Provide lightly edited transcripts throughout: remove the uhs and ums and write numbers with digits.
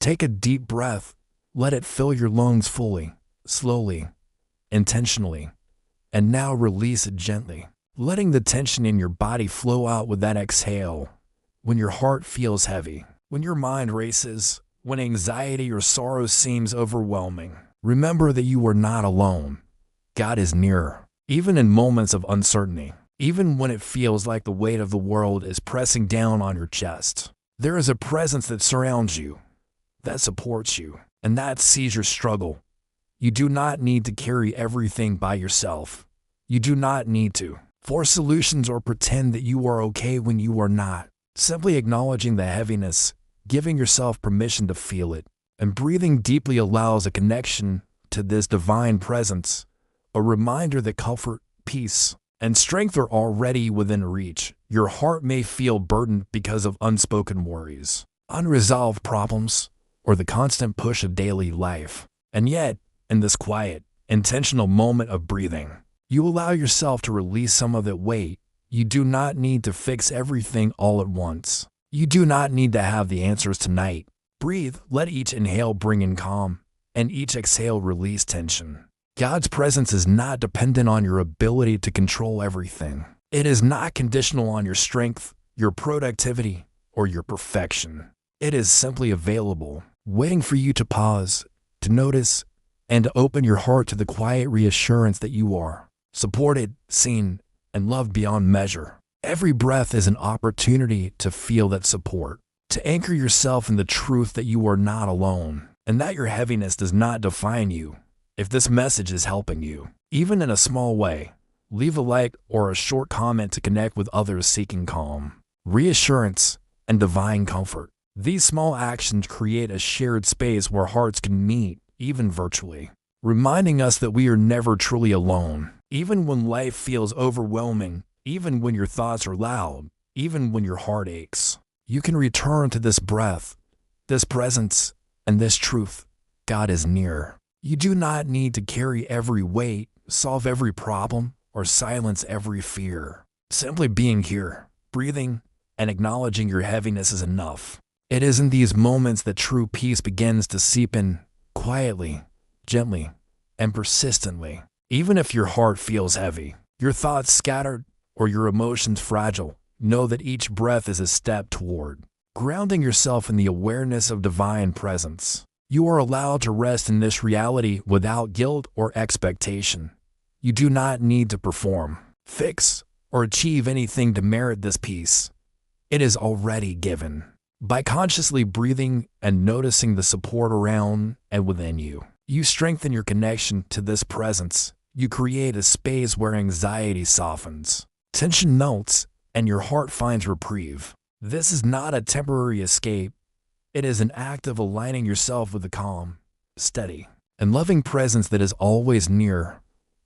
Take a deep breath. Let it fill your lungs fully, slowly, intentionally. And now release it gently, letting the tension in your body flow out with that exhale. When your heart feels heavy, when your mind races, when anxiety or sorrow seems overwhelming, remember that you are not alone. God is near, even in moments of uncertainty, even when it feels like the weight of the world is pressing down on your chest. There is a presence that surrounds you, that supports you, and that sees your struggle. You do not need to carry everything by yourself. You do not need to force solutions or pretend that you are okay when you are not. Simply acknowledging the heaviness, giving yourself permission to feel it, and breathing deeply allows a connection to this divine presence, a reminder that comfort, peace, and strength are already within reach. Your heart may feel burdened because of unspoken worries, unresolved problems, or the constant push of daily life. And yet, in this quiet, intentional moment of breathing, you allow yourself to release some of that weight. You do not need to fix everything all at once. You do not need to have the answers tonight. Breathe, let each inhale bring in calm, and each exhale release tension. God's presence is not dependent on your ability to control everything. It is not conditional on your strength, your productivity, or your perfection. It is simply available, waiting for you to pause, to notice, and to open your heart to the quiet reassurance that you are supported, seen, and loved beyond measure. Every breath is an opportunity to feel that support, to anchor yourself in the truth that you are not alone, and that your heaviness does not define you. If this message is helping you, even in a small way, leave a like or a short comment to connect with others seeking calm, reassurance, and divine comfort. These small actions create a shared space where hearts can meet, even virtually, reminding us that we are never truly alone. Even when life feels overwhelming, even when your thoughts are loud, even when your heart aches, you can return to this breath, this presence, and this truth. God is near. You do not need to carry every weight, solve every problem, or silence every fear. Simply being here, breathing, and acknowledging your heaviness is enough. It is in these moments that true peace begins to seep in, quietly, gently, and persistently. Even if your heart feels heavy, your thoughts scattered, or your emotions fragile, know that each breath is a step toward grounding yourself in the awareness of divine presence. You are allowed to rest in this reality without guilt or expectation. You do not need to perform, fix, or achieve anything to merit this peace. It is already given. By consciously breathing and noticing the support around and within you, you strengthen your connection to this presence. You create a space where anxiety softens, tension melts, and your heart finds reprieve. This is not a temporary escape. It is an act of aligning yourself with the calm, steady, and loving presence that is always near,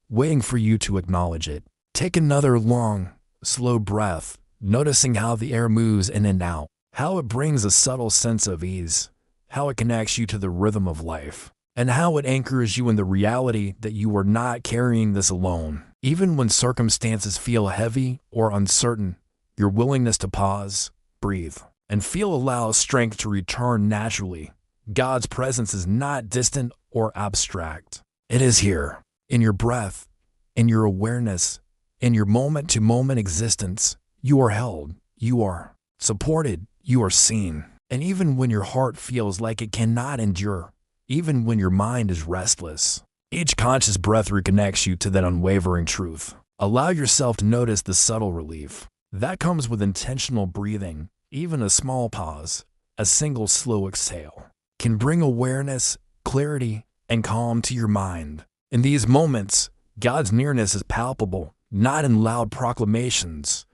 waiting for you to acknowledge it. Take another long, slow breath, noticing how the air moves in and out, how it brings a subtle sense of ease, how it connects you to the rhythm of life, and how it anchors you in the reality that you are not carrying this alone. Even when circumstances feel heavy or uncertain, your willingness to pause, breathe, and feel allows strength to return naturally. God's presence is not distant or abstract. It is here, in your breath, in your awareness, in your moment-to-moment existence. You are held, you are supported, you are seen. And even when your heart feels like it cannot endure, even when your mind is restless, each conscious breath reconnects you to that unwavering truth. Allow yourself to notice the subtle relief that comes with intentional breathing. Even a small pause, a single slow exhale, can bring awareness, clarity, and calm to your mind. In these moments, God's nearness is palpable, not in loud proclamations,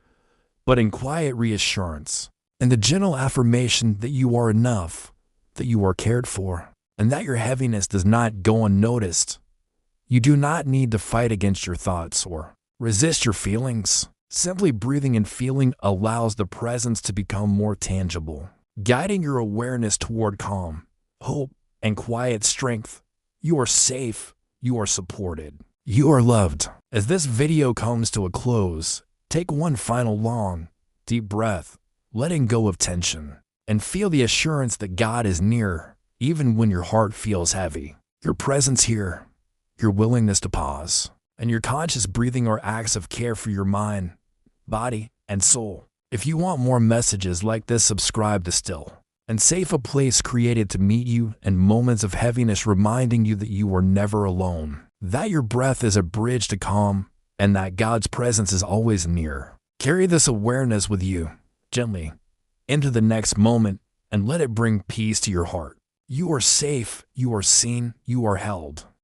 but in quiet reassurance, and the gentle affirmation that you are enough, that you are cared for, and that your heaviness does not go unnoticed. You do not need to fight against your thoughts or resist your feelings. Simply breathing and feeling allows the presence to become more tangible, guiding your awareness toward calm, hope, and quiet strength. You are safe. You are supported. You are loved. As this video comes to a close, take one final long, deep breath, letting go of tension, and feel the assurance that God is near, even when your heart feels heavy. Your presence here, your willingness to pause, and your conscious breathing are acts of care for your mind, body, and soul. If you want more messages like this, subscribe to Still and Safe, a place created to meet you in moments of heaviness, reminding you that you are never alone, that your breath is a bridge to calm, and that God's presence is always near. Carry this awareness with you, gently, into the next moment, and let it bring peace to your heart. You are safe, you are seen, you are held.